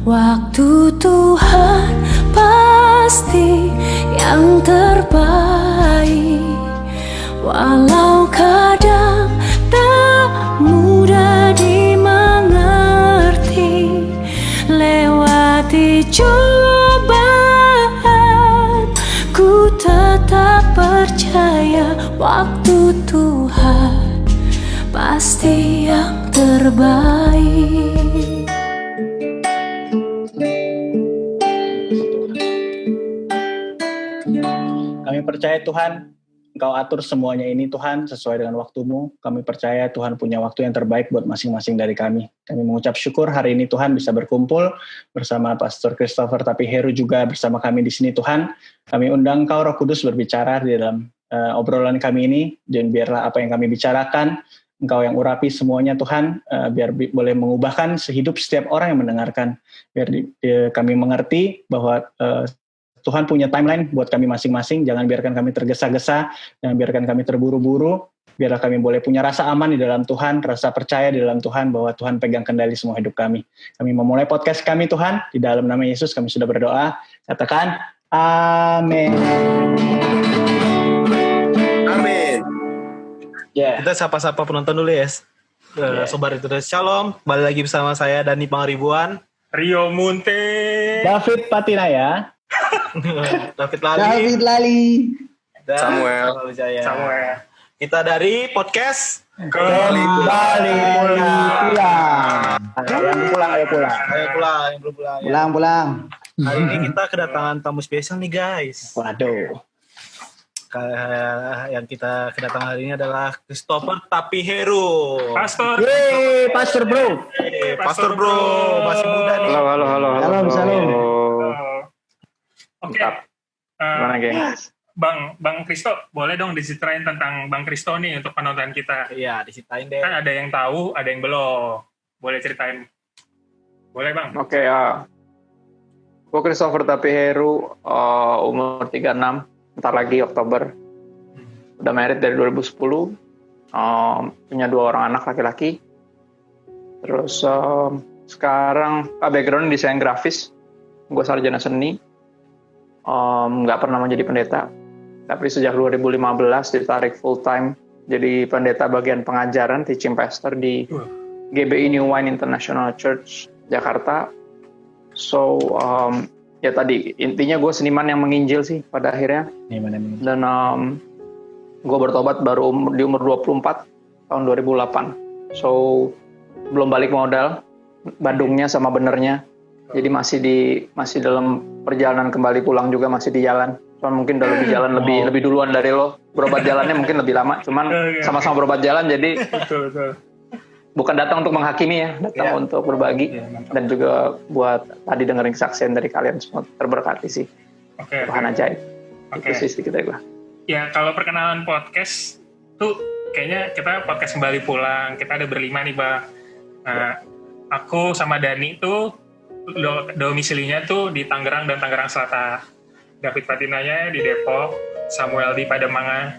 Waktu Tuhan pasti yang terbaik, walau kadang tak mudah dimengerti. Lewati cobaan, ku tetap percaya waktu Tuhan pasti yang terbaik. Kami percaya Tuhan, Engkau atur semuanya ini Tuhan sesuai dengan waktu-Mu. Kami percaya Tuhan punya waktu yang terbaik buat masing-masing dari kami. Kami mengucap syukur hari ini Tuhan bisa berkumpul bersama Pastor Christopher, tapi Heru juga bersama kami di sini Tuhan. Kami undang Engkau Roh Kudus berbicara di dalam obrolan kami ini, dan biarlah apa yang kami bicarakan, Engkau yang urapi semuanya Tuhan, biar boleh mengubahkan sehidup setiap orang yang mendengarkan. Biar kami mengerti bahwa Tuhan punya timeline buat kami masing-masing. Jangan biarkan kami tergesa-gesa, jangan biarkan kami terburu-buru. Biarlah kami boleh punya rasa aman di dalam Tuhan, rasa percaya di dalam Tuhan bahwa Tuhan pegang kendali semua hidup kami. Kami memulai podcast kami Tuhan, di dalam nama Yesus kami sudah berdoa. Katakan, amin. Amin. Yeah. Kita sapa-sapa penonton dulu ya. Sobat itu Shalom. Kembali lagi bersama saya Dani Pangaribuan, Rio Munte, David Patinaya, David Lali, dan Samuel. Samuel. Kita dari podcast kembali pulang. Ayo pulang. yang belum pulang. Pulang. Hari ini kita kedatangan tamu spesial nih guys. Waduh. Yang kita kedatangan hari ini adalah Christopher tapi Heru. Pastor. Yeay, Pastor Bro. Pastor Bro, masih muda nih. Salam. Oke. Gimana geng? Bang Kristo, boleh dong diceritain tentang Bang Kristo nih untuk penonton kita. Iya, diceritain deh. Kan ada yang tahu, ada yang belum. Boleh ceritain? Boleh Bang? Oke, gue Christopher tapi Heru, umur 36, bentar lagi Oktober. Udah married dari 2010, punya 2 orang anak laki-laki. Terus sekarang background desain grafis, gue sarjana seni. Nggak pernah menjadi pendeta, tapi sejak 2015 ditarik full time jadi pendeta bagian pengajaran, teaching pastor di GBI New Wine International Church Jakarta. So ya tadi intinya gue seniman yang menginjil sih pada akhirnya. Dan gue bertobat baru di umur 24 tahun 2008. So belum balik modal, Bandungnya sama benernya. Jadi masih dalam perjalanan kembali pulang juga, masih di jalan. Cuman mungkin udah lebih jalan lebih duluan dari lo. Berobat jalannya mungkin lebih lama. Cuman sama-sama berobat jalan, jadi Betul. bukan datang untuk menghakimi ya, datang untuk berbagi. Dan juga buat tadi dengerin kesaksian dari kalian semua, terberkati sih. Oke. Tuhan ajaib. Oke. Itu sih sedikit dari gue. Ya kalau perkenalan podcast tuh kayaknya kita podcast kembali pulang. Kita ada berlima nih Bang. Nah, aku sama Dani tuh domisilinya tuh di Tangerang dan Tangerang Selatan. David Patinanya di Depok, Samuel di Pademangan,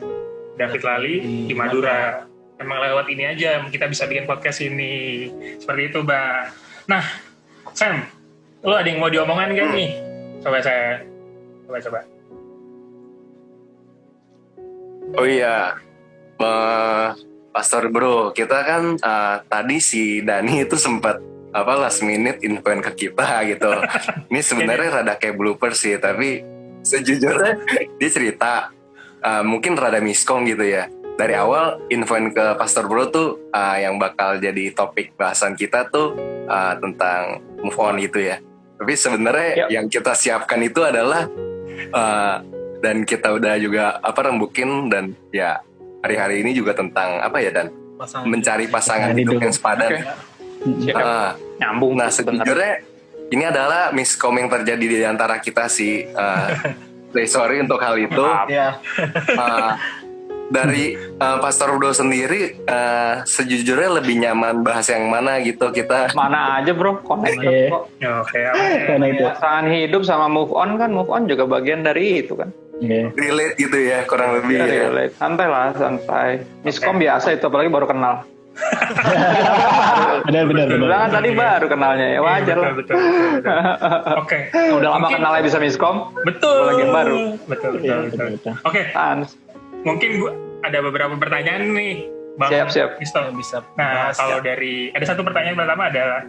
David Lali di Madura. Emang lewat ini aja kita bisa bikin podcast ini. Seperti itu, Bang. Nah, Sam, lo ada yang mau diomongan gak nih? Coba. Oh iya, Pastor Bro, kita kan tadi si Dani itu sempat last minute infoin ke kita gitu. Ini sebenarnya rada kayak blooper sih, tapi sejujurnya dia cerita mungkin rada miskom gitu ya. Dari awal infoin ke Pastor Bro tuh yang bakal jadi topik bahasan kita tuh tentang move on gitu ya. Tapi sebenarnya yang kita siapkan itu adalah dan kita udah juga rembukin, dan ya hari-hari ini juga tentang dan mencari pasangan hidup yang sepadan. Nyambung. Nah sejujurnya ini adalah miskom yang terjadi di antara kita sih. Sorry untuk hal itu. Dari Pastor Bro sendiri sejujurnya lebih nyaman bahas yang mana gitu kita? Mana aja bro, connected kok. Oke. Pasangan hidup sama move on juga bagian dari itu kan. Relate gitu ya kurang lebih. Relate. Santai. Miskom biasa itu, apalagi baru kenal. Benar. Bilang kan tadi baru kenalnya ya, wajar lah. Betul. Oke. Udah lama Mungkin- kenalnya bisa miskom. Betul. Apalagi yang baru. Betul. Betul. Oke, Hans. mungkin gua ada beberapa pertanyaan nih, Bang Siap. Isto. Bisa Nah, bahas, kalau ya. dari ada satu pertanyaan pertama adalah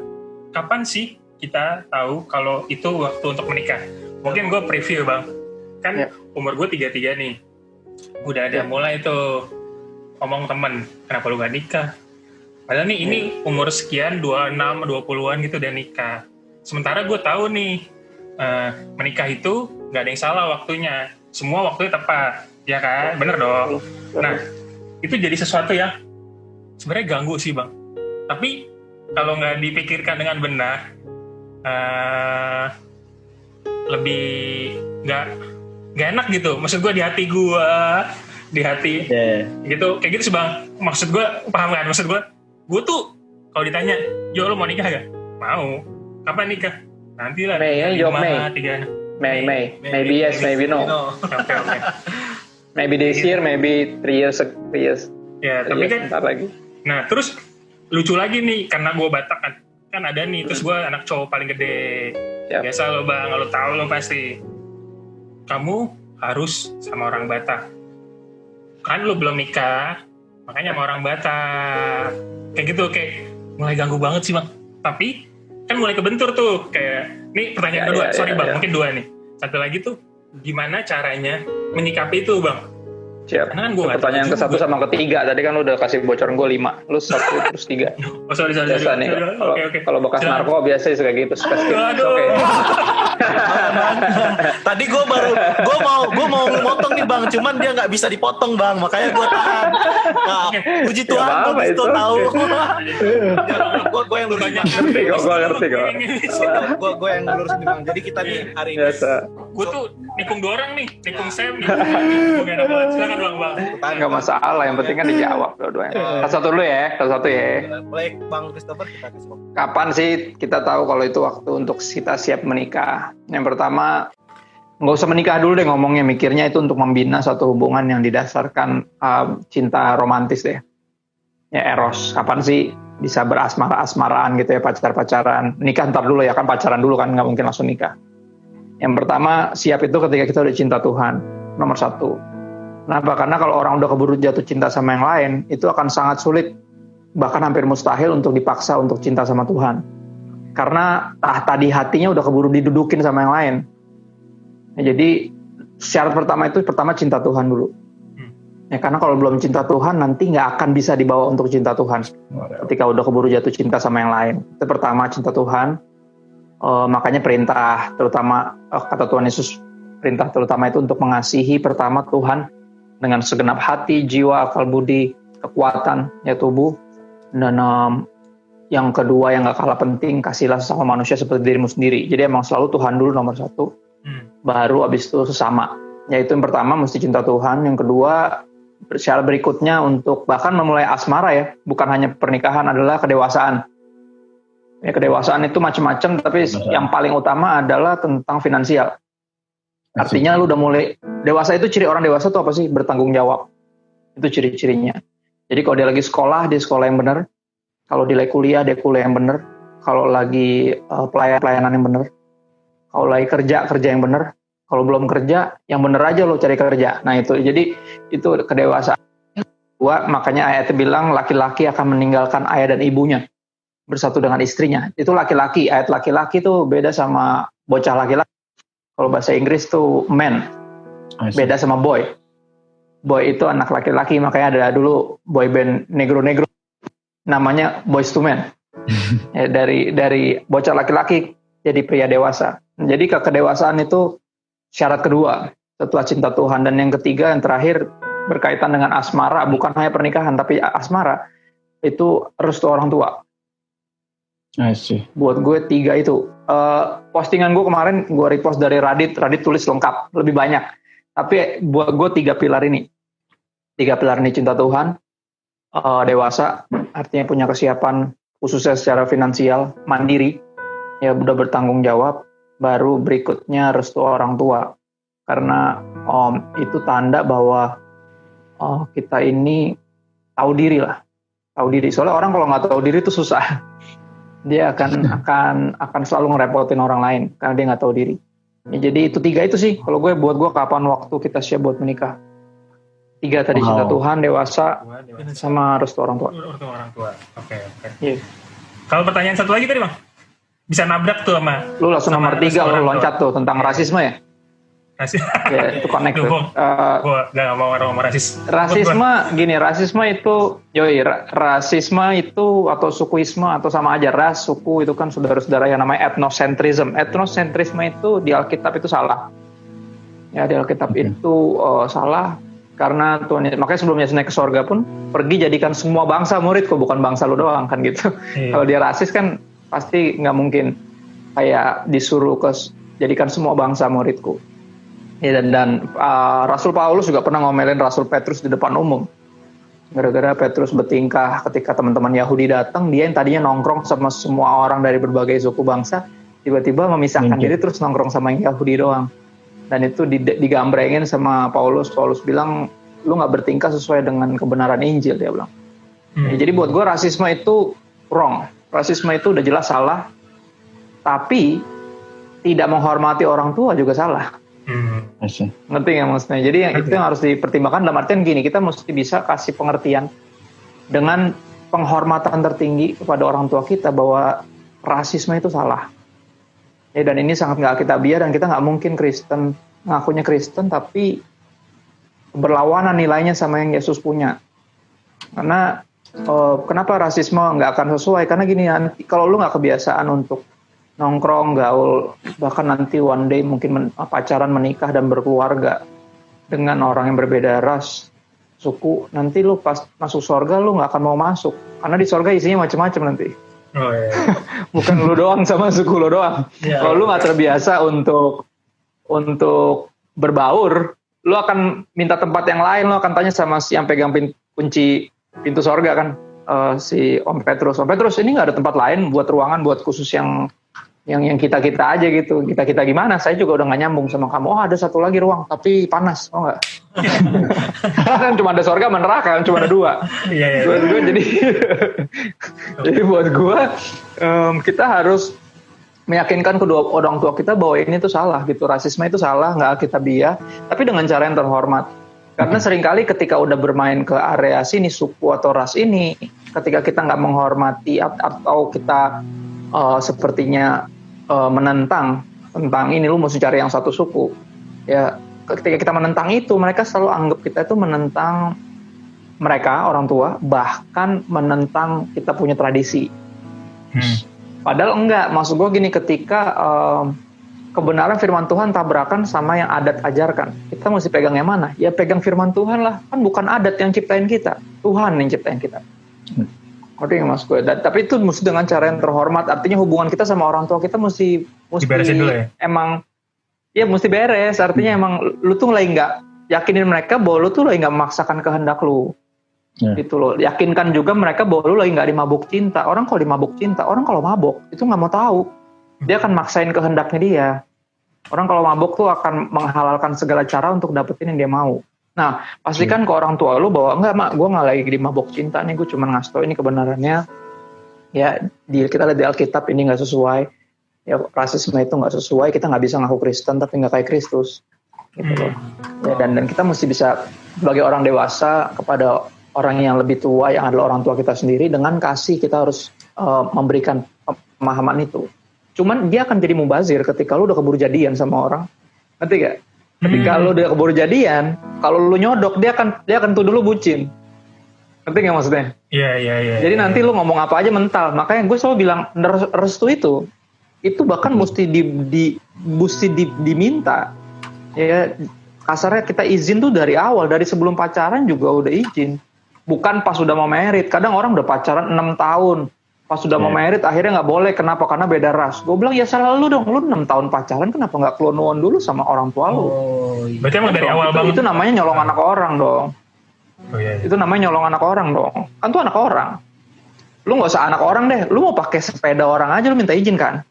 kapan sih kita tahu kalau itu waktu untuk menikah? Mungkin gue preview, Bang. Kan Ya. umur gue 33 nih. Udah ada Ya. mulai tuh ngomong temen, kenapa lu gak nikah? Padahal nih ini umur sekian 26, 20-an gitu udah nikah. Sementara gue tahu nih menikah itu gak ada yang salah waktunya. Semua waktunya tepat, ya kan? Bener dong. Nah, itu jadi sesuatu yang sebenarnya ganggu sih, Bang. Tapi kalau nggak dipikirkan dengan benar, lebih nggak enak gitu. Maksud gue di hati gue, di hati gitu, kayak gitu sih, Bang. Maksud gue paham kan? Maksud gue tuh kalau ditanya, Jo lo mau nikah gak? Mau. Kapan nikah? Nanti lah. Mei, ya, jawab Mei. 3. May. Maybe yes, maybe no. Oke. Maybe this year, maybe 3 years. Ya, tapi kan Bentar lagi. nah terus lucu lagi nih karena gue Batak kan ada nih, terus gue anak cowok paling gede. Siap. Biasa lo, Bang, lo tahu lo pasti. Kamu harus sama orang Batak. Kan lo belum nikah, makanya sama orang Batak. Kayak gitu, kayak mulai ganggu banget sih, Bang. Tapi kan mulai kebentur tuh, kayak ini pertanyaan kedua, sorry Bang, mungkin 2 nih. Satu lagi tuh, gimana caranya menyikapi itu, Bang? Siap. Karena kan gue nggak Pertanyaan tahu ke-1 juga. sama ke-3. Tadi kan lu udah kasih bocoran gue 5. Lu 1 terus 3. Oh, sorry. Biasa nih. Oke. Kalau bekas Silakan. narko biasa suka gitu. Suka skip. Aduh. Oke. Tadi gue mau motong nih, Bang, cuman dia nggak bisa dipotong, Bang, makanya gue tahan. Nah, puji Ya, Tuhan apa gue itu? tahu. gue yang lurus Ngerti kok, gue ngerti kok. gue yang lurus nih, Bang. Jadi kita nih hari ini Biasa. Gue tuh nikung 2 orang nih, nikung Sam, nikung enak banget. Silakan, Bang. Nggak masalah. Yang penting kan dijawab dua-duanya. Satu dulu ya. Satu ya. mulai Bang Christopher kita kasih. Kapan sih kita tahu kalau itu waktu untuk kita siap menikah? Yang pertama, nggak usah menikah dulu deh ngomongnya, mikirnya itu untuk membina suatu hubungan yang didasarkan cinta romantis deh. Ya eros, kapan sih bisa berasmara-asmaraan gitu ya, pacar-pacaran. Nikah ntar dulu ya, kan pacaran dulu kan, nggak mungkin langsung nikah. Yang pertama, siap itu ketika kita udah cinta Tuhan, nomor 1. Kenapa? Karena kalau orang udah keburu jatuh cinta sama yang lain, itu akan sangat sulit, bahkan hampir mustahil untuk dipaksa untuk cinta sama Tuhan. Karena tadi hatinya udah keburu didudukin sama yang lain. Ya, jadi syarat pertama cinta Tuhan dulu. Ya, karena kalau belum cinta Tuhan nanti nggak akan bisa dibawa untuk cinta Tuhan. Ketika udah keburu jatuh cinta sama yang lain. Itu pertama, cinta Tuhan. Makanya perintah, terutama kata Tuhan Yesus, perintah terutama itu untuk mengasihi pertama Tuhan dengan segenap hati, jiwa, akal budi, kekuatan, ya tubuh. Dan yang kedua yang gak kalah penting, kasihlah sesama manusia seperti dirimu sendiri. Jadi emang selalu Tuhan dulu nomor 1, baru abis itu sesama. Yaitu yang pertama mesti cinta Tuhan, yang kedua syarat berikutnya untuk bahkan memulai asmara ya, bukan hanya pernikahan, adalah kedewasaan. Ya, kedewasaan itu macam-macam, tapi yang paling utama adalah tentang finansial. Artinya lu udah mulai dewasa. Itu ciri orang dewasa tuh apa sih? Bertanggung jawab. Itu ciri-cirinya. Jadi kalau dia lagi sekolah, dia sekolah yang benar. Kalau dia lagi kuliah, dia kuliah yang benar. Kalau lagi pelayanan yang benar. Kalau lagi kerja yang benar. Kalau belum kerja, yang benar aja lo cari kerja. Nah itu, jadi itu kedewasaan. Makanya ayatnya bilang laki-laki akan meninggalkan ayah dan ibunya, bersatu dengan istrinya. Itu laki-laki. Ayat laki-laki tuh beda sama bocah laki-laki. Kalau bahasa Inggris tuh man, beda sama boy. Boy itu anak laki-laki, makanya ada dulu boy band negro-negro, namanya Boyz II Men. Ya, dari bocah laki-laki jadi pria dewasa. Jadi kedewasaan itu syarat kedua setelah cinta Tuhan. Dan yang ketiga, yang terakhir, berkaitan dengan asmara, bukan hanya pernikahan tapi asmara, itu restu orang tua. Buat gue 3 itu. Postingan gue kemarin gue repost dari Radit tulis lengkap, lebih banyak. Tapi buat gue 3 pilar ini. 3 pilar ini, cinta Tuhan, dewasa, artinya punya kesiapan khususnya secara finansial, mandiri, ya udah bertanggung jawab, baru berikutnya restu orang tua. Karena itu tanda bahwa kita ini tahu diri lah. tahu diri. Soalnya orang kalau nggak tahu diri itu susah. Dia akan selalu ngerepotin orang lain karena dia nggak tahu diri. Ya, jadi itu 3 itu sih. Kalau buat gue kapan waktu kita siap buat menikah. 3 tadi, cinta Tuhan, dewasa, sama restu orang tua. Orang tua. Oke. Iya. Kalau pertanyaan satu lagi tadi Bang, bisa nabrak tuh sama. Lu langsung sama nomor 3 restu lu orang loncat tua. tuh tentang rasisme ya. Ya, itu connect tuh. Gue gak mau ngomong rasis. Rasisme itu, rasisme itu atau sukuisme atau sama aja, ras, suku itu kan saudara-saudara yang namanya etnosentrisme. Etnosentrisme itu di Alkitab itu salah. Ya, di Alkitab itu salah karena Tuhan, makanya sebelum Yesus naik ke sorga pun pergi jadikan semua bangsa muridku, bukan bangsa lu doang kan gitu. Kalau dia rasis kan pasti nggak mungkin kayak disuruh jadikan semua bangsa muridku. Ya, dan Rasul Paulus juga pernah ngomelin Rasul Petrus di depan umum. Gara-gara Petrus bertingkah ketika teman-teman Yahudi datang, dia yang tadinya nongkrong sama semua orang dari berbagai suku bangsa, tiba-tiba memisahkan diri terus nongkrong sama yang Yahudi doang. Dan itu digambrengin sama Paulus. Paulus bilang, lu nggak bertingkah sesuai dengan kebenaran Injil, dia bilang. Ya, jadi buat gue rasisme itu wrong. Rasisme itu udah jelas salah. Tapi tidak menghormati orang tua juga salah. Ngerti nggak maksudnya? Jadi itu yang harus dipertimbangkan dalam artian gini, kita mesti bisa kasih pengertian dengan penghormatan tertinggi kepada orang tua kita bahwa rasisme itu salah. Ya, dan ini sangat nggak alkitabiah dan kita nggak mungkin Kristen, ngakunya Kristen tapi berlawanan nilainya sama yang Yesus punya. Karena kenapa rasisme nggak akan sesuai? Karena gini, kalau lu nggak kebiasaan untuk nongkrong, gaul, bahkan nanti one day mungkin pacaran, menikah dan berkeluarga dengan orang yang berbeda ras, suku, nanti lu pas masuk surga lu nggak akan mau masuk karena di surga isinya macam-macam nanti. Oh, iya. Bukan lu doang sama suku lu doang. Kalau lu nggak terbiasa untuk berbaur, lu akan minta tempat yang lain, lu akan tanya sama si yang pegang kunci pintu surga kan, si Om Petrus. Om Petrus, ini nggak ada tempat lain buat ruangan buat khusus yang kita aja gitu. Kita gimana? Saya juga udah nggak nyambung sama kamu. Oh, ada satu lagi ruang tapi panas, oh nggak? Kan cuma ada surga sama neraka, kan cuma ada 2. Iya. Jadi buat gue kita harus meyakinkan kedua orang tua kita bahwa ini tuh salah gitu, rasisme itu salah, nggak alkitabiah, tapi dengan cara yang terhormat. Karena seringkali ketika udah bermain ke area sini, suku atau ras ini, ketika kita nggak menghormati atau kita sepertinya menentang tentang ini, lu mesti cari yang satu suku. Ya, ketika kita menentang itu, mereka selalu anggap kita itu menentang mereka, orang tua, bahkan menentang kita punya tradisi. Padahal enggak, maksud gue gini, ketika kebenaran firman Tuhan tabrakan sama yang adat ajarkan, kita mesti pegang yang mana? Ya pegang firman Tuhan lah, kan bukan adat yang ciptain kita, Tuhan yang ciptain kita. Ngerti nggak mas gue? Tapi itu mesti dengan cara yang terhormat, artinya hubungan kita sama orang tua kita mesti diberesin dulu ya? Emang, ya mesti beres, artinya emang lu tuh lagi nggak yakinin mereka bahwa lu tuh lagi nggak memaksakan kehendak lu. Gitu loh, yakinkan juga mereka bahwa lu lagi nggak dimabuk cinta. Orang kalau dimabuk cinta, orang kalau mabuk itu nggak mau tahu, dia akan maksain kehendaknya dia. Orang kalau mabuk tuh akan menghalalkan segala cara untuk dapetin yang dia mau. Nah, pastikan ke orang tua lu bahwa enggak mak, gue nggak lagi dimabuk cinta nih, gue cuma ngasih tau ini kebenarannya. Ya, kita lihat di Alkitab ini nggak sesuai. Ya, rasisme itu nggak sesuai. Kita nggak bisa ngaku Kristen tapi nggak kayak Kristus. Gitu loh. Ya, dan kita mesti bisa sebagai orang dewasa kepada orang yang lebih tua yang adalah orang tua kita sendiri, dengan kasih kita harus memberikan pemahaman itu. Cuman dia akan jadi mubazir ketika lu udah keburu jadian sama orang. Ngerti gak? Ketika lu udah keburu jadian, kalau lu nyodok dia akan tuduh lu bucin. Ngerti gak maksudnya? Iya. Jadi nanti lu ngomong apa aja mental. Makanya gue selalu bilang restu itu bahkan mesti diminta. Ya, kasarnya kita izin tuh dari awal, dari sebelum pacaran juga udah izin. Bukan pas udah mau merit. Kadang orang udah pacaran 6 tahun. Pas udah mau merit akhirnya nggak boleh. Kenapa? Karena beda ras. Gue bilang ya salah lu dong. Lu 6 tahun pacaran kenapa nggak keluar dulu sama orang tua lu? Berarti emang dari awal banget. Itu namanya nyolong anak orang dong. Itu namanya nyolong anak orang dong. Kan tuh anak orang. Lu nggak usah anak orang deh. Lu mau pakai sepeda orang aja lu minta izin kan?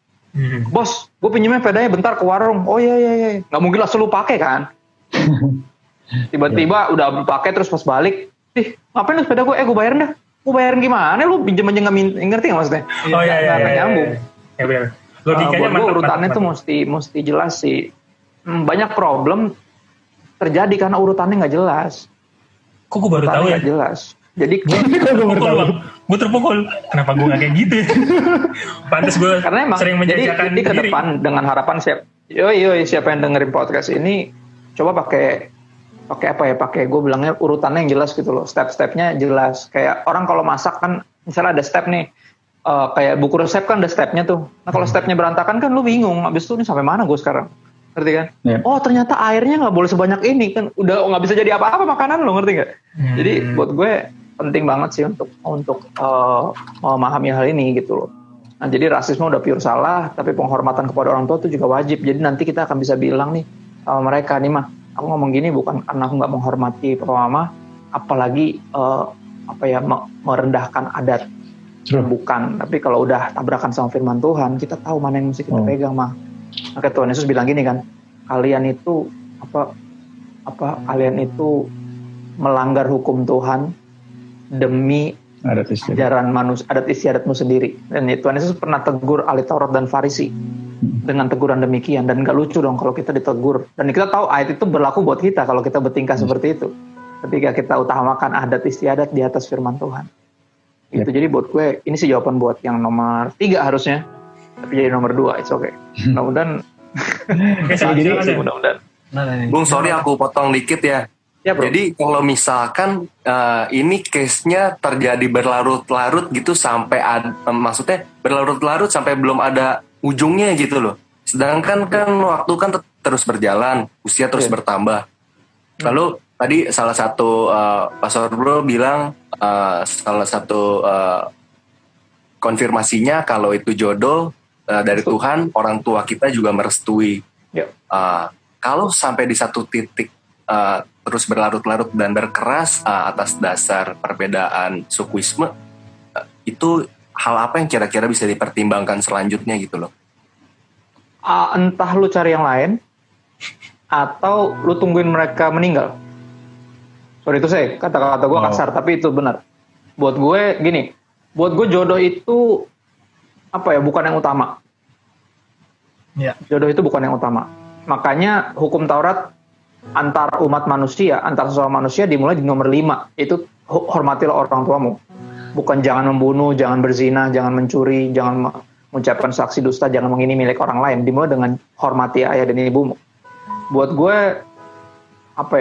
Bos, gue pinjemin sepedanya bentar ke warung. Oh iya. Nggak mungkin langsung lu pakai kan? Tiba-tiba udah pakai terus pas balik. Ngapain lu sepeda gue? Gue bayarin dah. mau bayarin gimana? Lu pinjam aja nggak ngerti nggak maksudnya? Oh iya. Nggak nyambung. Ya benar. Logikanya Buat gue mantap, urutannya mantap. tuh mesti jelas sih. Banyak problem terjadi karena urutannya nggak jelas. Kok gue baru tahu ya? Nggak jelas. Jadi Gue terpukul. Kenapa gue nggak kayak gitu? Pantes gue karena emang sering jadi menjajakan ke diri. depan dengan harapan siapa yang dengerin podcast ini coba pakai gue bilangnya urutannya yang jelas gitu loh, step-stepnya jelas. Kayak orang kalau masak kan misalnya ada step nih, kayak buku resep kan ada stepnya tuh. Nah kalau stepnya berantakan kan lu bingung, abis itu nih sampai mana gue sekarang, ngerti kan? Yep. Oh ternyata airnya nggak boleh sebanyak ini kan, udah nggak bisa jadi apa-apa makanan lo, ngerti nggak? Jadi buat gue penting banget sih untuk memahami hal ini gitu loh. Nah jadi rasisme udah pure salah, tapi penghormatan kepada orang tua itu juga wajib. Jadi nanti kita akan bisa bilang nih sama mereka nih mah, aku ngomong gini bukan karena aku nggak menghormati papa mama, apalagi merendahkan adat. Bukan, tapi kalau udah tabrakan sama firman Tuhan, kita tahu mana yang mesti kita pegang mah. Maka Tuhan Yesus bilang gini kan, kalian itu kalian itu melanggar hukum Tuhan demi ajaran manusia, adat istiadatmu sendiri. Dan Tuhan Yesus pernah tegur ahli Taurat dan Farisi dengan teguran demikian, dan gak lucu dong kalau kita ditegur. Dan kita tahu ayat itu berlaku buat kita kalau kita bertingkah seperti itu. Ketika kita utamakan adat istiadat di atas firman Tuhan. Itu jadi buat gue ini sih jawaban buat yang nomor 3 harusnya, tapi jadi nomor 2 it's okay. Mudah-mudahan. Mudah-mudahan. Bung sorry aku potong dikit ya. Ya, bro. Jadi kalau misalkan ini case-nya terjadi berlarut-larut gitu sampai maksudnya berlarut-larut sampai belum ada ujungnya gitu loh. Sedangkan kan waktu kan terus berjalan, usia terus bertambah. Lalu tadi salah satu Pastor Bro bilang salah satu konfirmasinya kalau itu jodoh dari Tuhan, orang tua kita juga merestui. Kalau sampai di satu titik terus berlarut-larut dan berkeras atas dasar perbedaan sukuisme, itu hal apa yang kira-kira bisa dipertimbangkan selanjutnya gitu loh? Entah lu cari yang lain atau lu tungguin mereka meninggal. Sorry itu saya kata-kata gue kasar, tapi itu benar. Buat gue gini, buat gue jodoh itu bukan yang utama. Ya. Jodoh itu bukan yang utama. Makanya hukum Taurat antar umat manusia, antar sesama manusia dimulai di nomor 5. Itu hormatilah orang tuamu. Bukan jangan membunuh, jangan berzina, jangan mencuri, jangan mengucapkan saksi dusta, jangan mengini milik orang lain. Dimulai dengan hormati ayah dan ibumu. Buat gue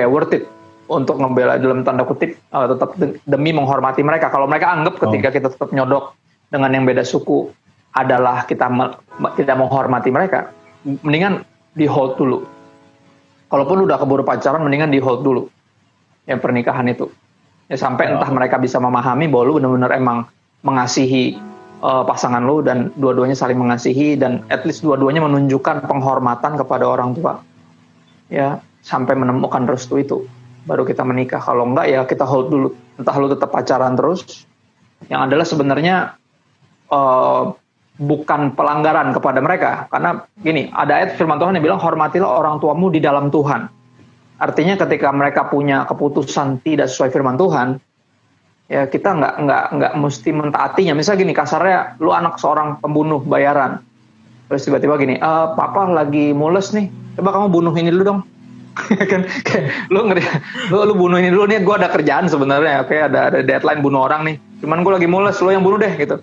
worth it untuk ngebela dalam tanda kutip tetap demi menghormati mereka. Kalau mereka anggap ketika kita tetap nyodok dengan yang beda suku adalah kita tidak menghormati mereka, mendingan di hold dulu. Kalaupun udah keburu pacaran, mendingan di hold dulu yang pernikahan itu. Ya sampai entah mereka bisa memahami bahwa lu benar-benar emang mengasihi pasangan lu dan dua-duanya saling mengasihi dan at least dua-duanya menunjukkan penghormatan kepada orang tua. Ya, sampai menemukan restu itu baru kita menikah. Kalau enggak ya kita hold dulu. Entah lu tetap pacaran terus, yang adalah sebenarnya bukan pelanggaran kepada mereka. Karena gini, ada ayat firman Tuhan yang bilang hormatilah orang tuamu di dalam Tuhan. Artinya ketika mereka punya keputusan tidak sesuai firman Tuhan, ya kita nggak mesti mentaatinya. Misal gini, kasarnya lu anak seorang pembunuh bayaran, terus tiba-tiba gini, papa lagi mules nih, coba kamu bunuh ini dulu dong. Kan lu bunuh ini dulu nih, gue ada kerjaan sebenarnya, oke, ada deadline bunuh orang nih, cuman gue lagi mules, lu yang bunuh deh gitu.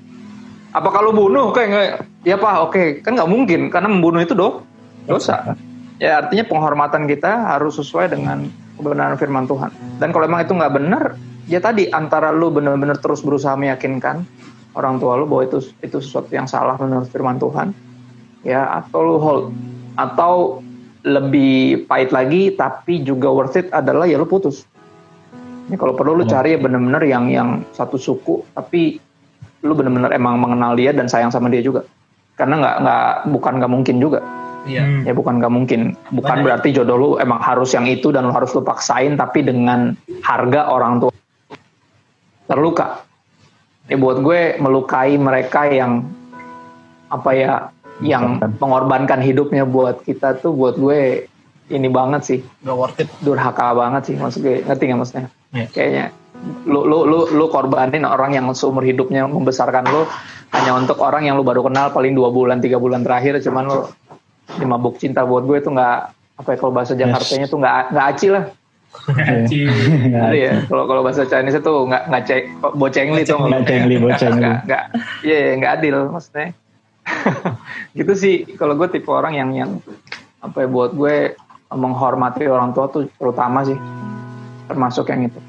Apa kalau bunuh kayak nggak? Ya pak, oke, kan nggak mungkin karena membunuh itu dosa. Ya artinya penghormatan kita harus sesuai dengan kebenaran firman Tuhan. Dan kalau emang itu nggak benar, ya tadi antara lu benar-benar terus berusaha meyakinkan orang tua lu bahwa itu sesuatu yang salah menurut firman Tuhan, ya, atau lu hold, atau lebih pahit lagi tapi juga worth it adalah ya lu putus. Ini kalau perlu lu cari ya benar-benar yang satu suku tapi lu benar-benar emang mengenal dia dan sayang sama dia juga. Karena bukan nggak mungkin juga. Iya. Ya bukan nggak mungkin. Bukan berarti jodoh lu emang harus yang itu dan lu harus lu paksain tapi dengan harga orang tua terluka. Ya buat gue melukai mereka yang yang mengorbankan hidupnya buat kita tuh buat gue ini banget sih. Gak worth it. Durhaka banget sih maksud gue. Ngerti nggak maksudnya? Iya. Kayaknya lu korbanin orang yang seumur hidupnya membesarkan lu hanya untuk orang yang lu baru kenal paling 2 bulan 3 bulan terakhir, cuman lu dimabuk cinta. Buat gue itu nggak, apa ya, kalau bahasa Jakartanya tuh nggak aci lah. Jadi ya kalau bahasa Chinese itu nggak bocengli tuh, nggak adil maksudnya. Gitu sih kalau gue tipe orang yang apa ya, buat gue menghormati orang tua tuh terutama sih, termasuk yang itu.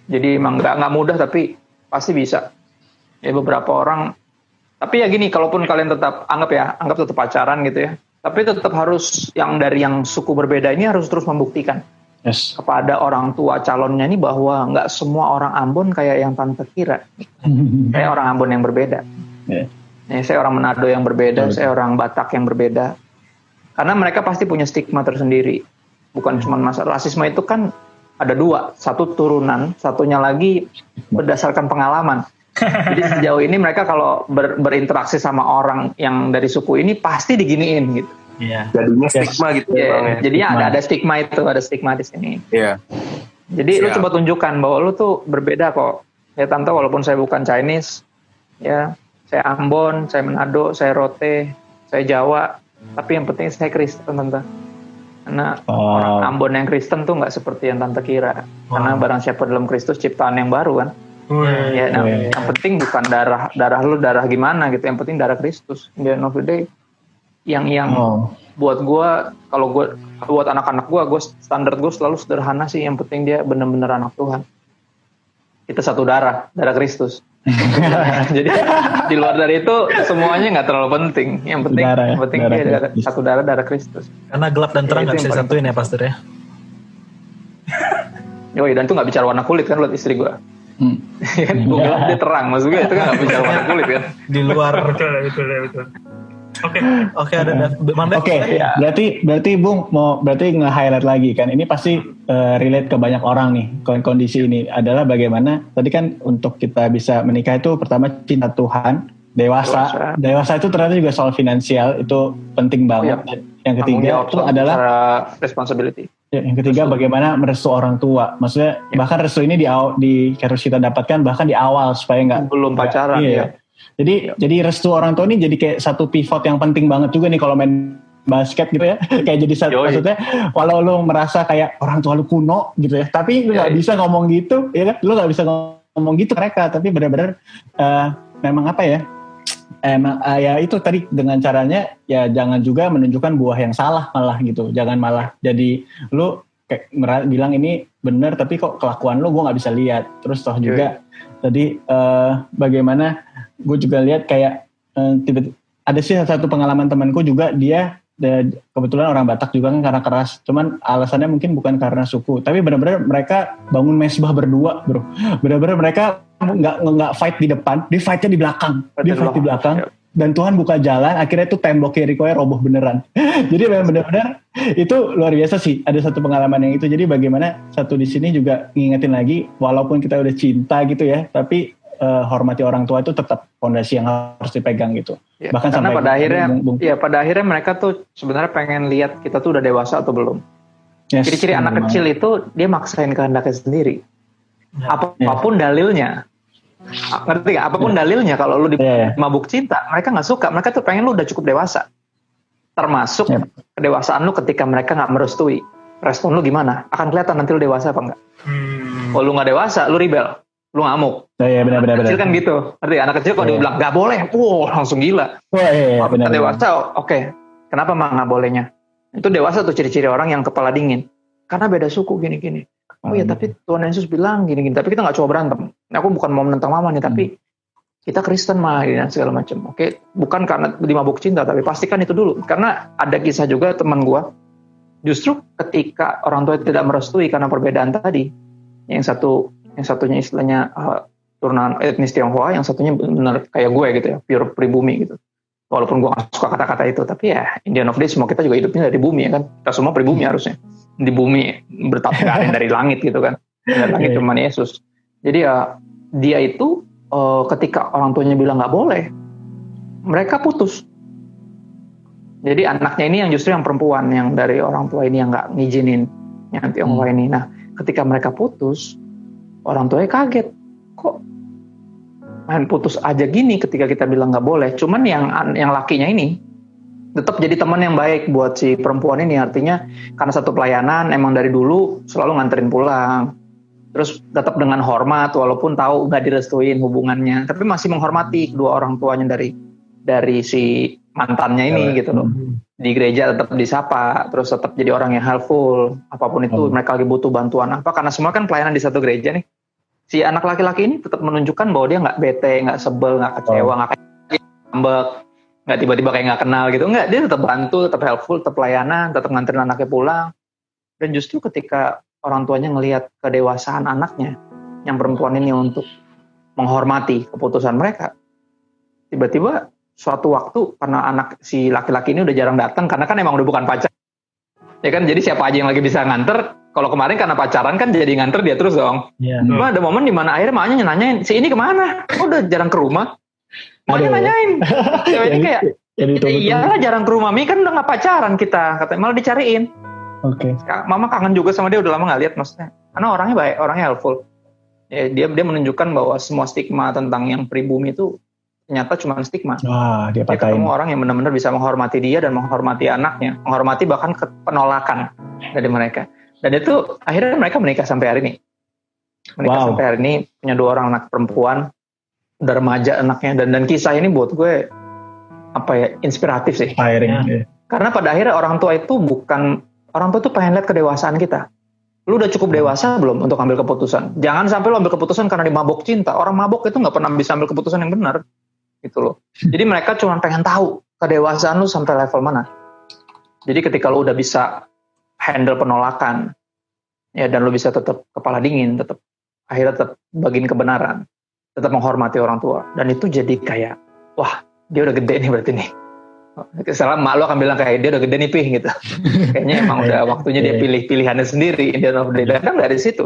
Jadi emang nggak mudah tapi pasti bisa. Ya beberapa orang, tapi ya gini, kalaupun kalian tetap anggap tetap pacaran gitu ya, tapi tetap harus dari yang suku berbeda ini harus terus membuktikan kepada orang tua calonnya ini bahwa nggak semua orang Ambon kayak yang tante kira. Kayak orang Ambon yang berbeda. Saya orang Manado yang berbeda, saya orang Batak yang berbeda. Karena mereka pasti punya stigma tersendiri. Bukan cuma masalah rasisme itu kan ada 2, satu turunan, satunya lagi berdasarkan pengalaman. Jadi sejauh ini mereka kalau berinteraksi sama orang yang dari suku ini pasti diginiin gitu. Iya. Jadinya stigma gitu ya, Bang. Jadinya ada stigma itu, ada stigma di sini. Iya. Jadi lu coba tunjukkan bahwa lu tuh berbeda kok. Ya tante, walaupun saya bukan Chinese, ya saya Ambon, saya Manado, saya Rote, saya Jawa, tapi yang penting saya Kristen tante. Karena orang Ambon yang Kristen tuh nggak seperti yang tante kira. Karena barang siapa dalam Kristus ciptaan yang baru kan. Yang penting bukan darah lu darah gimana gitu. Yang penting darah Kristus. Di end of the day, yang buat gue, kalau gue buat anak-anak gue standar gue selalu sederhana sih. Yang penting dia benar-benar anak Tuhan. Kita satu darah Kristus. Jadi di luar dari itu semuanya nggak terlalu penting. Yang penting dia satu darah Kristus. Karena gelap dan terang nggak bisa disatuin ya pastor ya. Yoi, dan itu nggak bicara warna kulit kan buat istri gue. Gue gelap dia terang, maksud gue itu kan nggak bicara warna kulit kan. Di luar. Betul. Oke, ada Bang Dev. Berarti Bung berarti nge-highlight lagi kan. Ini pasti relate ke banyak orang nih. Kondisi ini adalah bagaimana tadi kan untuk kita bisa menikah itu pertama cinta Tuhan, dewasa itu ternyata juga soal finansial, itu penting banget. Yang ketiga itu adalah responsibility. Yang ketiga bagaimana merestu orang tua. Maksudnya bahkan restu ini di harus kita dapatkan bahkan di awal supaya nggak belum pacaran ya. Jadi restu orang tua ini jadi kayak satu pivot yang penting banget juga nih kalau main basket gitu ya. Kayak jadi satu, maksudnya walau lu merasa kayak orang tua lu kuno gitu ya, tapi lu gak bisa ngomong gitu ya kan, lu gak bisa ngomong gitu mereka, tapi benar-benar memang apa ya, ya itu tadi dengan caranya ya jangan juga menunjukkan buah yang salah malah gitu, jangan malah jadi lu kayak bilang ini benar tapi kok kelakuan lu gue gak bisa lihat. Terus toh juga tadi bagaimana gue juga lihat kayak tiba-tiba ada sih satu pengalaman temanku juga, dia kebetulan orang Batak juga kan karena keras, cuman alasannya mungkin bukan karena suku, tapi benar-benar mereka bangun mesbah berdua bro, benar-benar mereka nggak fight di depan, dia fightnya di belakang, dan Tuhan buka jalan, akhirnya tuh tembok Jericho-nya roboh beneran. Jadi benar-benar itu luar biasa sih, ada satu pengalaman yang itu. Jadi bagaimana satu di sini juga ngingetin lagi, walaupun kita udah cinta gitu ya, tapi hormati orang tua itu tetap fondasi yang harus dipegang gitu. Ya, bahkan karena sampai pada akhirnya mereka tuh sebenarnya pengen lihat kita tuh udah dewasa atau belum. Ciri-ciri anak kecil itu dia maksain kehendaknya sendiri. Apapun dalilnya. Ngerti gak? Apapun dalilnya, kalau lu mabuk cinta, mereka nggak suka. Mereka tuh pengen lu udah cukup dewasa. Termasuk kedewasaan lu ketika mereka nggak merestui. Respon lu gimana? Akan kelihatan nanti lu dewasa apa enggak. Kalau lu nggak dewasa, lu rebel. Lu ngamuk. Iya benar. Kecil kan gitu. Ngerti? Anak kecil kalau dia bilang nggak boleh, langsung gila. Benar. Dewasa, oke. Kenapa mah nggak bolehnya? Itu dewasa tuh ciri-ciri orang yang kepala dingin. Karena beda suku gini-gini. Oh ya, tapi Tuhan Yesus bilang gini-gini. Tapi kita nggak coba berantem. Aku bukan mau menentang mama nih, tapi kita Kristen mah dan segala macam. Oke, bukan karena dimabuk cinta, tapi pastikan itu dulu. Karena ada kisah juga teman gua. Justru ketika orang tua tidak merestui karena perbedaan tadi, yang satunya istilahnya turunan etnis Tionghoa, yang satunya benar kayak gue gitu ya, pure pribumi gitu. Walaupun gue gak suka kata-kata itu, tapi ya in the end of the day semua kita juga hidupnya dari bumi ya kan. Kita semua pribumi harusnya. Di bumi bertapuk dari langit gitu kan. Dari langit cuma Yesus. Jadi ya dia itu ketika orang tuanya bilang gak boleh, mereka putus. Jadi anaknya ini yang justru yang perempuan, yang dari orang tua ini yang gak ngizinin yang Tionghoa ini. Nah ketika mereka putus, orang tuanya kaget, kok main putus aja gini ketika kita bilang nggak boleh. Cuman yang lakinya ini tetap jadi teman yang baik buat si perempuan ini, artinya karena satu pelayanan emang dari dulu selalu nganterin pulang, terus tetap dengan hormat walaupun tahu nggak direstuin hubungannya, tapi masih menghormati kedua orang tuanya dari si mantannya ini gitu loh. Di gereja tetap disapa, terus tetap jadi orang yang helpful apapun itu mereka lagi butuh bantuan apa, karena semua kan pelayanan di satu gereja nih. Si anak laki-laki ini tetap menunjukkan bahwa dia nggak bete, nggak sebel, nggak kecewa, nggak ngambek, nggak tiba-tiba kayak nggak kenal gitu. Nggak, dia tetap bantu, tetap helpful, tetap pelayanan, tetap nganterin anaknya pulang. Dan justru ketika orang tuanya ngelihat kedewasaan anaknya, yang perempuan ini untuk menghormati keputusan mereka, tiba-tiba suatu waktu karena anak si laki-laki ini udah jarang datang karena kan emang udah bukan pacar, ya kan, jadi siapa aja yang lagi bisa nganter. Kalau kemarin karena pacaran kan jadi nganter dia terus dong. Cuma ada momen dimana akhirnya maknya nanyain, si ini kemana? Oh, udah jarang ke rumah. Maknya nanyain. Cewek ini kayak, iyalah jarang ke rumah, Mi kan udah gak pacaran kita. Katanya malah dicariin. Mama kangen juga sama dia, udah lama gak lihat maksudnya. Karena orangnya baik, orangnya helpful. Ya, dia menunjukkan bahwa semua stigma tentang yang pribumi itu ternyata cuma stigma. Dia ketemu orang yang benar-benar bisa menghormati dia dan menghormati anaknya, menghormati bahkan penolakan dari mereka. Dan itu akhirnya mereka menikah sampai hari ini. Sampai hari ini, punya 2 orang anak perempuan, udah remaja anaknya, dan kisah ini buat gue inspiratif sih. Karena pada akhirnya orang tua itu pengen lihat kedewasaan kita. Lu udah cukup dewasa belum untuk ambil keputusan? Jangan sampai lu ambil keputusan karena dimabok cinta. Orang mabok itu nggak pernah bisa ambil keputusan yang benar, gitu loh. Jadi mereka cuma pengen tahu kedewasaan lu sampai level mana. Jadi ketika lu udah bisa handle penolakan, ya, dan lu bisa tetap kepala dingin, akhirnya tetap bagiin kebenaran, tetap menghormati orang tua, dan itu jadi kayak, wah, dia udah gede nih berarti nih. Salah mak lu akan bilang kayak, dia udah gede nih Pih gitu. Kayaknya emang udah waktunya dia pilih pilihannya sendiri. Dan kan dari situ,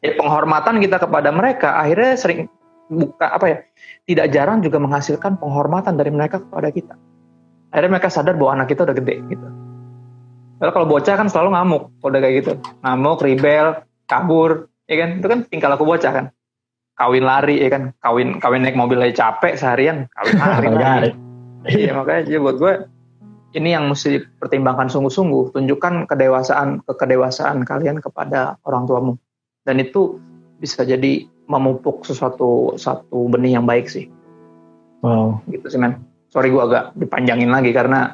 jadi penghormatan kita kepada mereka akhirnya sering tidak jarang juga menghasilkan penghormatan dari mereka kepada kita. Akhirnya mereka sadar bahwa anak kita udah gede gitu. Kalau bocah kan selalu ngamuk, udah kayak gitu, ngamuk, rebel, kabur, ya kan, itu kan tingkah laku bocah kan, kawin lari, ya kan, kawin naik mobil aja capek seharian, kawin lari. Ya makanya jadi buat gue ini yang mesti dipertimbangkan sungguh-sungguh, tunjukkan kedewasaan kalian kepada orang tuamu, dan itu bisa jadi memupuk satu benih yang baik sih. Gitu sih men. Sorry gue agak dipanjangin lagi karena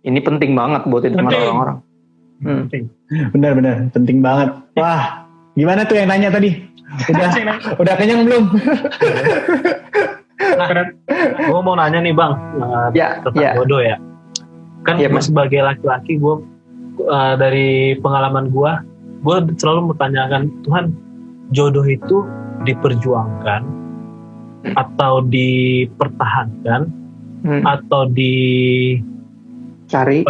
ini penting banget buat didengar orang-orang. Benar-benar penting banget. Wah, gimana tuh yang nanya tadi? Udah kenyang belum? Gue mau nanya nih Bang, tentang jodoh ya. Kan gue sebagai laki-laki, gue dari pengalaman gue selalu mempertanyakan, Tuhan, jodoh itu diperjuangkan atau dipertahankan? Atau dicari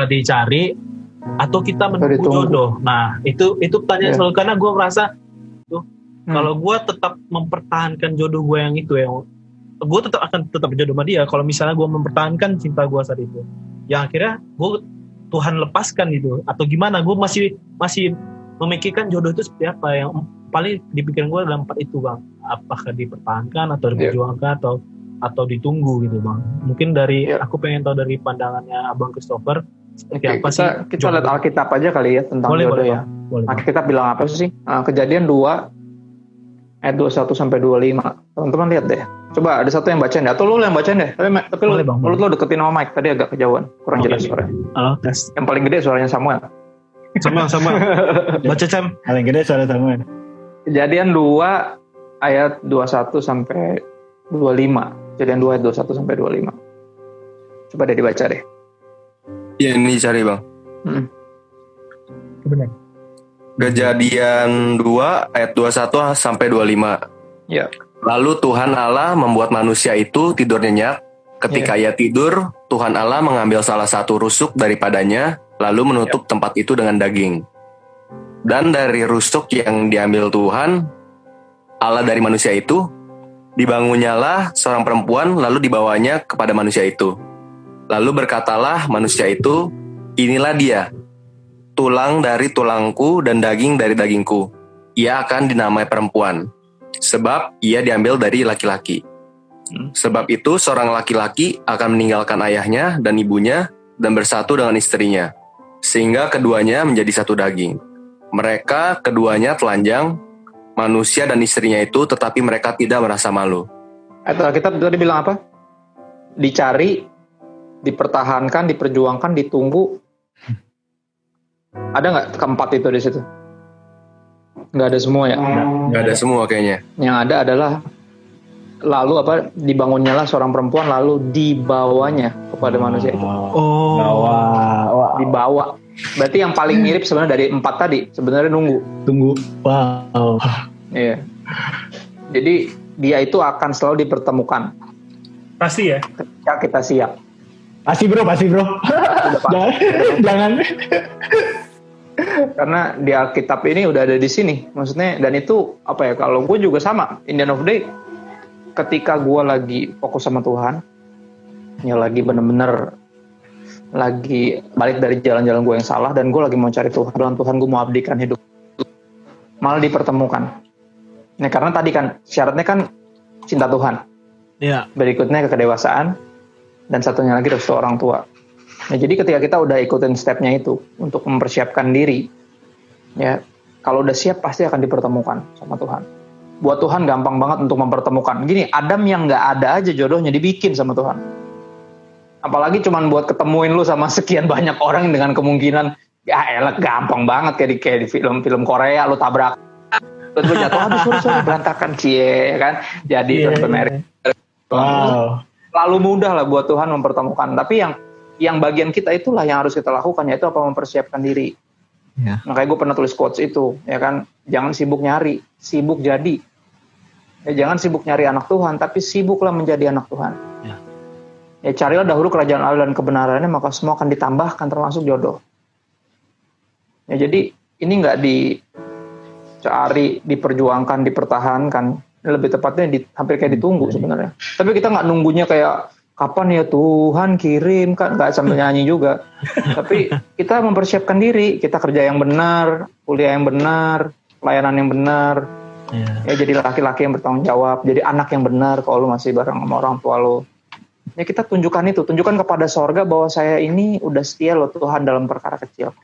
atau kita menunggu jodoh. Nah itu pertanyaan selalu, karena gue merasa kalau gue tetap mempertahankan jodoh gue yang itu, yang gue akan tetap jodoh sama dia. Kalau misalnya gue mempertahankan cinta gue saat itu, yang akhirnya Tuhan lepaskan gitu, atau gimana, gue masih memikirkan jodoh itu seperti apa. Yang paling dipikiran gue dalam 4 itu Bang, apakah dipertahankan atau diperjuangkan atau ditunggu gitu Bang. Mungkin aku pengen tahu dari pandangannya Abang Christopher seperti apa sih. Kita lihat Alkitab aja kali ya tentang jodoh ya. Alkitab bilang apa sih? Kejadian 2 ayat 21 sampai 25. Teman-teman lihat deh. Coba ada satu yang bacain deh, atau lu yang bacain deh. Tapi lu deketin sama mic, tadi agak kejauhan, kurang jelas suaranya. Halo, tes. Yang paling gede suaranya Samuel. Samuel. Baca Cam. Paling gede suara Samuel. Kejadian 2 ayat 21 sampai 25. Kejadian 2 ayat 21 sampai 25. Coba deh dibaca deh. Iya, ini cari Bang. Benar. Kejadian 2 ayat 21 sampai 25. Ya. Lalu Tuhan Allah membuat manusia itu tidur nyenyak. Ketika ia tidur, Tuhan Allah mengambil salah satu rusuk daripadanya, lalu menutup tempat itu dengan daging. Dan dari rusuk yang diambil Tuhan Allah dari manusia itu, dibangunnyalah seorang perempuan, lalu dibawanya kepada manusia itu. Lalu berkatalah manusia itu, inilah dia, tulang dari tulangku dan daging dari dagingku. Ia akan dinamai perempuan, sebab ia diambil dari laki-laki. Sebab itu seorang laki-laki akan meninggalkan ayahnya dan ibunya dan bersatu dengan istrinya, sehingga keduanya menjadi satu daging. Mereka keduanya telanjang, manusia dan istrinya itu, tetapi mereka tidak merasa malu. Atau kita tadi bilang apa? Dicari, dipertahankan, diperjuangkan, ditunggu. Ada nggak keempat itu di situ? Nggak ada semua ya? Nggak ada semua kayaknya. Yang ada adalah lalu apa? Dibangunnya lah seorang perempuan, lalu dibawanya kepada manusia itu. Dibawa. Berarti yang paling mirip sebenarnya dari 4 tadi sebenarnya tunggu. Wow. Iya. Jadi dia itu akan selalu dipertemukan. Pasti ya. Ketika kita siap. Pasti bro. Jangan. Karena di Alkitab ini udah ada di sini, maksudnya, dan itu apa ya? Kalau gue juga sama, in the end of the day, ketika gue lagi fokus sama Tuhan, ya lagi bener-bener lagi balik dari jalan-jalan gue yang salah, dan gue lagi mau cari Tuhan, dalam Tuhan gue mau abdikan hidup, malah dipertemukan. Nah karena tadi kan syaratnya kan cinta Tuhan, berikutnya kedewasaan, dan satunya lagi restu orang tua. Nah, jadi ketika kita udah ikutin stepnya itu untuk mempersiapkan diri, ya kalau udah siap pasti akan dipertemukan sama Tuhan. Buat Tuhan gampang banget untuk mempertemukan. Gini, Adam yang nggak ada aja jodohnya dibikin sama Tuhan. Apalagi cuman buat ketemuin lu sama sekian banyak orang dengan kemungkinan, ya elah gampang banget kayak di film-film Korea, lu tabrak, terus lu jatuh, aduh sorry berantakan cie, kan? Jadi terus bemerik. Wow. Lalu mudah lah buat Tuhan mempertemukan. Tapi yang bagian kita itulah yang harus kita lakukan, yaitu apa? Mempersiapkan diri. Ya. Makanya gue pernah tulis quotes itu, ya kan? Jangan sibuk nyari, sibuk jadi. Ya, jangan sibuk nyari anak Tuhan, tapi sibuklah menjadi anak Tuhan. Ya carilah dahulu kerajaan Allah dan kebenarannya, maka semua akan ditambahkan, termasuk jodoh. Ya jadi ini nggak dicari, diperjuangkan, dipertahankan. Lebih tepatnya hampir kayak ditunggu sebenarnya. Tapi kita nggak nunggunya kayak kapan ya Tuhan kirim, kan nggak sambil nyanyi juga. Tapi kita mempersiapkan diri, kita kerja yang benar, kuliah yang benar, pelayanan yang benar. Ya jadi laki-laki yang bertanggung jawab, jadi anak yang benar kalau lu masih bareng sama orang tua lu. Ya kita tunjukkan kepada sorga bahwa saya ini udah setia loh Tuhan dalam perkara kecil.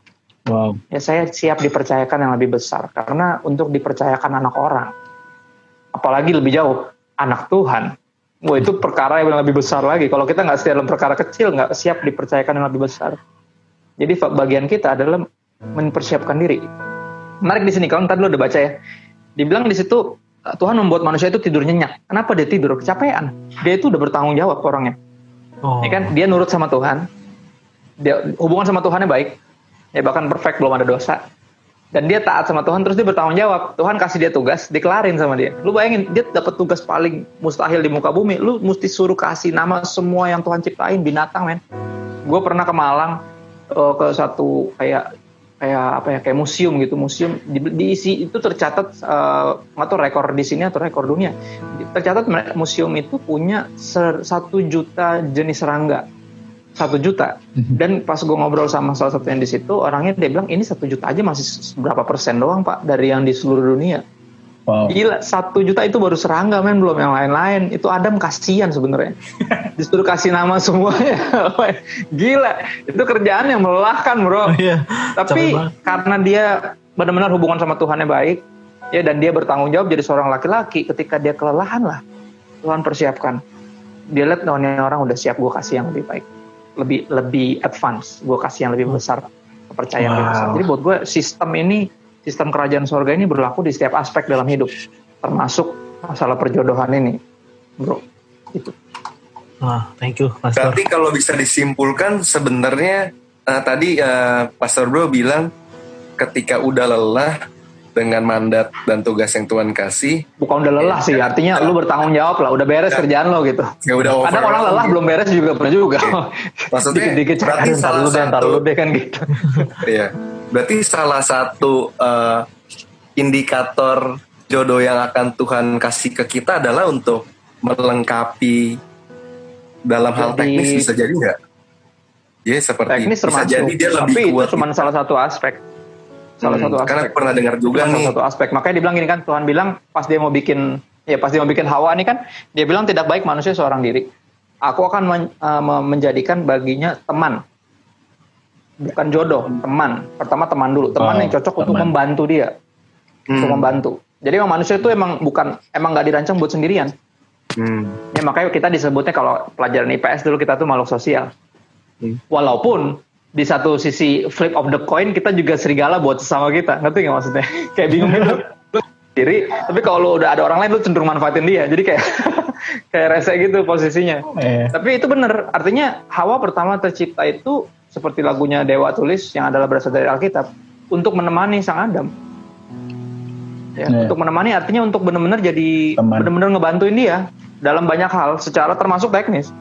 Wow. Ya saya siap dipercayakan yang lebih besar, karena untuk dipercayakan anak orang, apalagi lebih jauh anak Tuhan. Wah itu perkara yang lebih besar lagi. Kalau kita nggak setia dalam perkara kecil, nggak siap dipercayakan yang lebih besar. Jadi bagian kita adalah mempersiapkan diri. Menarik di sini, kalau tadi lo udah baca ya, dibilang di situ Tuhan membuat manusia itu tidur nyenyak. Kenapa dia tidur? Kecapean. Dia itu udah bertanggung jawab orangnya. Ya kan? Dia nurut sama Tuhan. Dia hubungan sama Tuhannya baik. Ya bahkan perfect, belum ada dosa. Dan dia taat sama Tuhan, terus dia bertanggung jawab. Tuhan kasih dia tugas, dikelarin sama dia. Lu bayangin, dia dapat tugas paling mustahil di muka bumi. Lu mesti suruh kasih nama semua yang Tuhan ciptain, binatang, men. Gue pernah ke Malang, ke satu kayak museum gitu. Museum diisi itu tercatat, nggak tahu rekor di sini atau rekor dunia. Tercatat museum itu punya 1 juta jenis serangga. 1 juta. Dan pas gue ngobrol sama salah satu yang di situ, orangnya dia bilang ini 1 juta aja masih berapa persen doang Pak dari yang di seluruh dunia. Wow. Gila, 1 juta itu baru serangga, men, belum yang lain-lain. Itu Adam kasihan sebenarnya. Disuruh kasih nama semuanya. Gila, itu kerjaan yang melelahkan, bro. Tapi karena dia benar-benar hubungan sama Tuhannya baik, ya, dan dia bertanggung jawab jadi seorang laki-laki. Ketika dia kelelahan lah, Tuhan persiapkan. Dia lihat orang udah siap, gue kasih yang lebih baik. Lebih advance, gue kasih yang lebih besar, kepercayaan lebih besar. Jadi buat gue sistem kerajaan surga ini berlaku di setiap aspek dalam hidup, termasuk masalah perjodohan ini, bro. Itu. Thank you, Pastor. Berarti kalau bisa disimpulkan sebenarnya tadi Pastor Bro bilang ketika udah lelah dengan mandat dan tugas yang Tuhan kasih. Bukan udah lelah sih, artinya lu bertanggung jawab lah, udah beres kerjaan lo gitu. Ya udah over. Kadang orang lelah belum beres juga pernah juga. Maksudnya dikit-dikit berarti salah lu deh kan gitu. Iya. Berarti salah satu indikator jodoh yang akan Tuhan kasih ke kita adalah untuk melengkapi dalam hal teknis, bisa jadi nggak? Ya seperti teknis bisa termasuk, jadi dia lebih tapi kuat. itu cuma salah satu aspek. Salah satu aspek. Karena aku pernah dengar juga nih. Salah satu aspek. Makanya dibilang gini kan, Tuhan bilang pas dia mau bikin Hawa nih kan, dia bilang tidak baik manusia seorang diri. Aku akan menjadikan baginya teman. Bukan jodoh, teman. Pertama teman dulu. Teman yang cocok untuk membantu dia. Untuk membantu. Jadi emang manusia itu emang nggak dirancang buat sendirian. Ya makanya kita disebutnya kalau pelajaran IPS dulu kita tuh makhluk sosial. Walaupun di satu sisi flip of the coin kita juga serigala buat sesama kita, ngerti nggak maksudnya? Kayak bingung gitu. Lu sendiri, tapi kalau lu udah ada orang lain lu cenderung manfaatin dia, jadi kayak kayak rese gitu posisinya. Tapi itu bener, artinya Hawa pertama tercipta itu seperti lagunya Dewa tulis yang adalah berasal dari Alkitab untuk menemani sang Adam. Ya, untuk menemani artinya untuk benar-benar jadi benar-benar ngebantuin dia dalam banyak hal, secara termasuk teknis.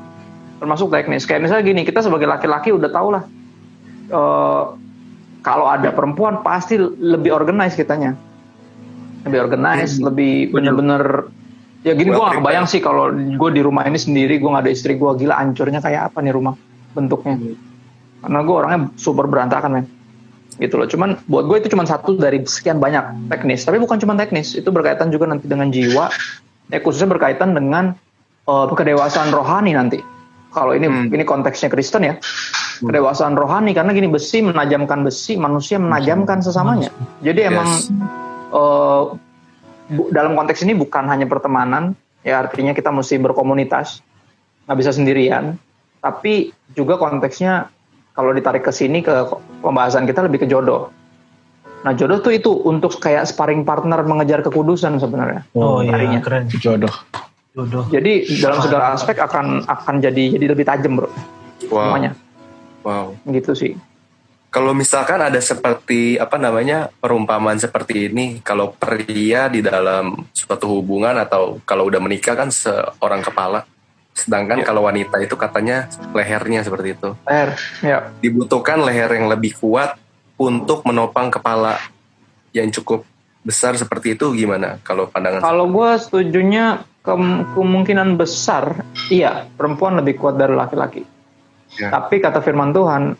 Kayak misalnya gini, kita sebagai laki-laki udah tau lah. Kalau ada perempuan pasti lebih organize kitanya, lebih bener-bener ya gini. Gue gak kebayang sih kalau gue di rumah ini sendiri, gue gak ada istri gue, gila hancurnya kayak apa nih rumah bentuknya, karena gue orangnya super berantakan men gitu loh. Cuman buat gue itu cuma satu dari sekian banyak teknis, tapi bukan cuma teknis, itu berkaitan juga nanti dengan jiwa, khususnya berkaitan dengan kedewasaan rohani nanti. Kalau ini konteksnya Kristen ya, kedewasaan rohani, karena gini, besi menajamkan besi, manusia menajamkan sesamanya. Jadi emang dalam konteks ini bukan hanya pertemanan, ya artinya kita mesti berkomunitas, nggak bisa sendirian, tapi juga konteksnya kalau ditarik ke sini ke pembahasan kita lebih ke jodoh. Nah jodoh tuh itu untuk kayak sparring partner mengejar kekudusan sebenarnya. Oh iya, keren. Jodoh. Jadi dalam segala aspek akan jadi lebih tajam bro. Semuanya. Wow. Gitu sih. Kalau misalkan ada seperti perumpamaan seperti ini, kalau pria di dalam suatu hubungan atau kalau udah menikah kan seorang kepala, sedangkan kalau wanita itu katanya lehernya seperti itu. Leher, ya. Dibutuhkan leher yang lebih kuat untuk menopang kepala yang cukup besar seperti itu, gimana kalau pandangan? Kalau gue setujunya kemungkinan besar iya, perempuan lebih kuat dari laki-laki. Ya. Tapi kata firman Tuhan,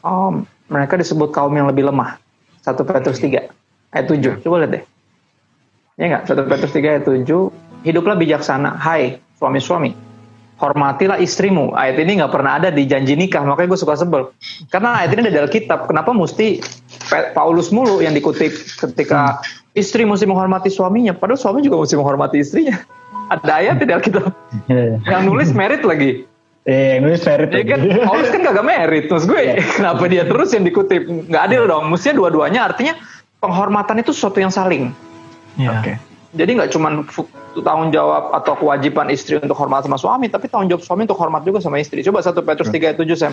mereka disebut kaum yang lebih lemah. 1 Petrus 3 ayat 7. Coba lihat deh. Ya enggak? 1 Petrus 3 ayat 7. Hiduplah bijaksana, hai suami-suami. Hormatilah istrimu. Ayat ini nggak pernah ada di janji nikah, makanya gue suka sebel. Karena ayat ini ada di Alkitab. Kenapa mesti Paulus mulu yang dikutip ketika istri mesti menghormati suaminya, padahal suami juga mesti menghormati istrinya. Ada ayat di Alkitab. Yang nulis merit lagi. Yang nulis merit ya kan, Paulus kan kagak merit. Terus gue, kenapa dia terus yang dikutip? Nggak adil dong. Mestinya dua-duanya, artinya penghormatan itu sesuatu yang saling. Oke. Jadi nggak cuma tanggung jawab atau kewajiban istri untuk hormat sama suami, tapi tanggung jawab suami untuk hormat juga sama istri. Coba 1 Petrus 3 ayat 7, Sam.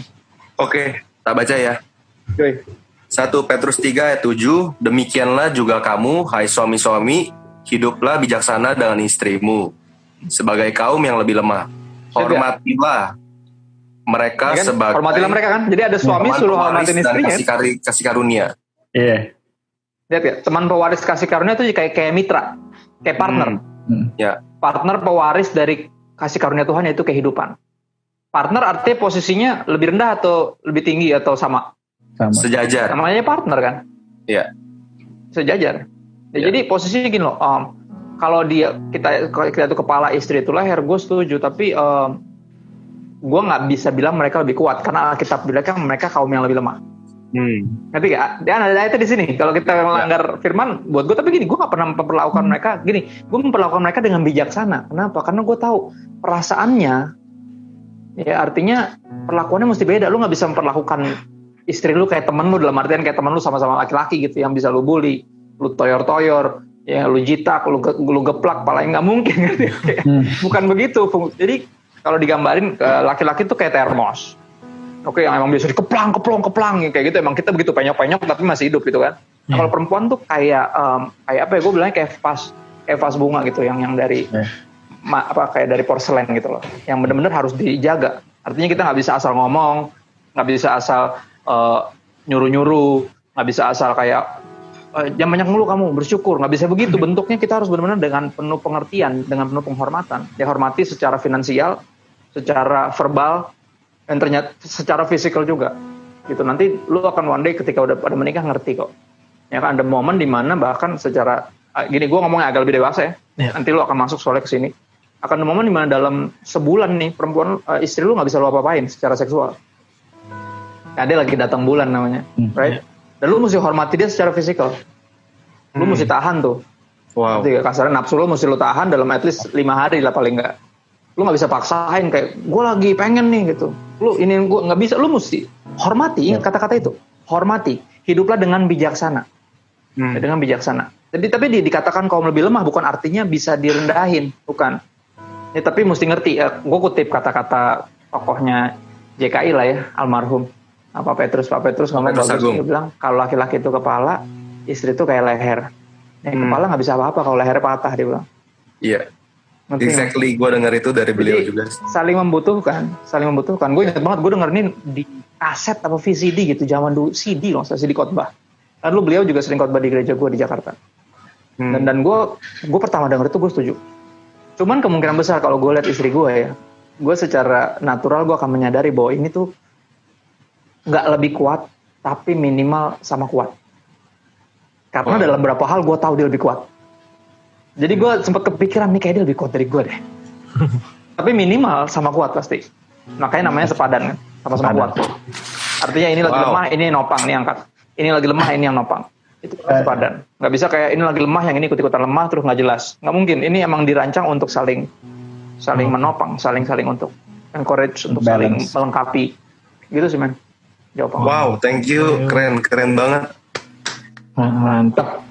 Oke, tak baca ya. Oke. 1 Petrus 3 ayat 7, demikianlah juga kamu, hai suami-suami, hiduplah bijaksana dengan istrimu, sebagai kaum yang lebih lemah. Hormatilah mereka kan? Sebagai... Hormatilah mereka kan? Jadi ada suami suruh hormatin istrinya. Kasih karunia. Iya. Lihat ya, teman pewaris kasih karunia itu kayak mitra, kayak partner. Ya. Partner pewaris dari kasih karunia Tuhan, yaitu kehidupan. Partner artinya posisinya lebih rendah atau lebih tinggi atau sama? Sejajar. Namanya partner kan? Iya. Sejajar. Ya. Jadi posisinya gini loh. Kalau kita itu kepala, istri itu leher, gue setuju. Tapi gue nggak bisa bilang mereka lebih kuat karena Alkitab bilang kan mereka kaum yang lebih lemah. Ngerti gak? Dia ada ayatnya di sini. Kalau kita melanggar firman, buat gue, tapi gini, gue nggak pernah memperlakukan mereka. Gini, gue memperlakukan mereka dengan bijaksana. Kenapa? Karena gue tahu perasaannya. Ya artinya perlakuannya mesti beda. Lu nggak bisa memperlakukan istri lu kayak temen lu, dalam artian kayak temen lu sama-sama laki-laki gitu, yang bisa lu bully, lu toyor-toyor, ya lu jitak, lu geplak, paling nggak mungkin. Bukan begitu. Jadi kalau digambarin laki-laki tuh kayak termos. Oke, yang emang biasa dikeplang, kayak gitu. Emang kita begitu penyok-penyok tapi masih hidup gitu kan. Nah, kalau perempuan tuh kayak apa ya? Gue bilangnya kayak vas bunga gitu, yang dari kayak dari porselen gitu loh. Yang benar-benar harus dijaga. Artinya kita nggak bisa asal ngomong, nggak bisa asal nyuruh-nyuruh, nggak bisa asal kayak jangan banyak mulu kamu, bersyukur. Nggak bisa begitu. Bentuknya kita harus benar-benar dengan penuh pengertian, dengan penuh penghormatan. Ya hormati secara finansial, secara verbal, dan ternyata secara fisikal juga gitu. Nanti lu akan one day ketika udah pada menikah ngerti kok Ya kan ada momen di mana bahkan secara gini gue ngomongnya agak lebih dewasa ya. Iya. Nanti lu akan masuk soalnya ke sini. Akan ada momen di mana dalam sebulan nih perempuan istri lu nggak bisa lu apa-apain secara seksual. Ada lagi datang bulan namanya, right? Dan lu mesti hormati dia secara fisikal. Lu mesti tahan tuh. Wow. Jadi kasarnya nafsu lu mesti lu tahan dalam at least 5 hari lah paling nggak. Lu nggak bisa paksain kayak gue lagi pengen nih gitu. Lu ini gue nggak bisa. Lu mesti hormati. Ingat kata-kata itu. Hormati. Hiduplah dengan bijaksana. Dengan bijaksana. Jadi tapi dikatakan kaum lebih lemah bukan artinya bisa direndahin, bukan. Ya, tapi mesti ngerti. Gue kutip kata-kata tokohnya JKI lah ya, almarhum. Pak Petrus ngomong bagus. Dia bilang kalau laki-laki itu kepala, istri itu kayak leher. Kepala nggak bisa apa-apa kalau leher patah, dia bilang. Iya. Ngerti Exactly, gue denger itu dari beliau juga. Saling membutuhkan. Gue ingat banget, gue dengerin di kaset apa VCD gitu, zaman dulu CD loh, CD khotbah. Lalu beliau juga sering khotbah di gereja gue di Jakarta. Dan gue pertama denger itu gue setuju. Cuman kemungkinan besar kalau gue lihat istri gue ya, gue secara natural gue akan menyadari bahwa ini tuh nggak lebih kuat, tapi minimal sama kuat. Karena dalam beberapa hal gue tahu dia lebih kuat. Jadi gue sempat kepikiran nih kayak dia lebih kuat dari gue deh. Tapi minimal sama kuat pasti. Makanya namanya sepadan kan, sama-sama kuat. Artinya ini lagi lemah, ini nopang, ini angkat. Ini lagi lemah, ini yang nopang. Itu sepadan. Nggak bisa kayak ini lagi lemah, yang ini ikut-ikutan lemah terus nggak jelas. Nggak mungkin. Ini emang dirancang untuk saling menopang, saling untuk encourage, untuk saling melengkapi. Gitu sih men. Jawaban. Wow, thank you, keren banget. Mantap.